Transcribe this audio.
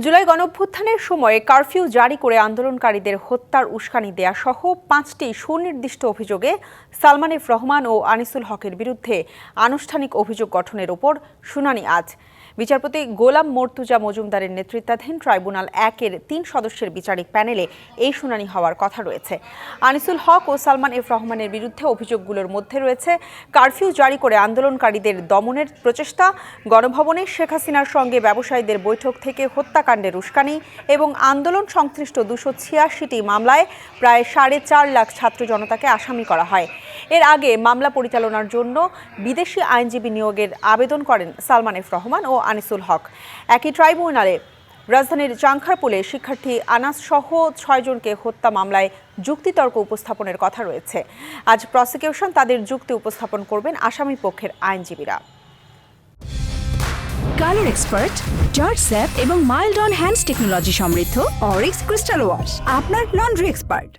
জুলাই গণঅভ্যুত্থানের সময় কারফিউ জারি করে আন্দোলনকারীদের হত্যার উস্কানি দেয়া সহ 5টি সুনির্দিষ্ট অভিযোগে সালমান এফ রহমান ও আনিসুল হকের বিরুদ্ধে আনুষ্ঠানিক অভিযোগ গঠনের ওপর শুনানি আজ। বিচারপতি গোলাম মর্তুজা মজুমদারের নেতৃত্বাধীন ট্রাইব্যুনাল 1-এর 3 সদস্যের বিচারিক প্যানেলে এই শুনানি হওয়ার কথা রয়েছে। আনিসুল হক ও সালমান এফ রহমানের বিরুদ্ধে অভিযোগগুলোর মধ্যে রয়েছে কারফিউ জারি করে আন্দোলনকারীদের দমনের প্রচেষ্টা, গণভবনে শেখ হাসিনার সঙ্গে ব্যবসায়ীদের বৈঠক থেকে হত্যাকাণ্ডের উস্কানি এবং আন্দোলন সংশ্লিষ্ট 286টি মামলায় প্রায় 4.5 লাখ ছাত্র জনতাকে আসামি করা হয়। এর আগে মামলা পরিচালনার জন্য বিদেশি আইনজীবী নিয়োগের আবেদন করেন সালমান এফ রহমান ও আনিসুল হক। একই ট্রাইব্যুনালে রাজধানীর চাংখারপুলে শিক্ষার্থী আনাস সহ 6 জনকে হত্যা মামলায় যুক্তিতর্ক উপস্থাপনের কথা রয়েছে। আজ প্রসিকিউশন তাদের যুক্তি উপস্থাপন করবেন আসামি পক্ষের আইনজীবীরা। কালার এক্সপার্ট, জর্জ স্যাপ এবং মাইল্ড অন হ্যান্ডস টেকনোলজি সমৃদ্ধ অরিক্স ক্রিস্টাল ওয়াশ আপনার লন্ড্রি এক্সপার্ট।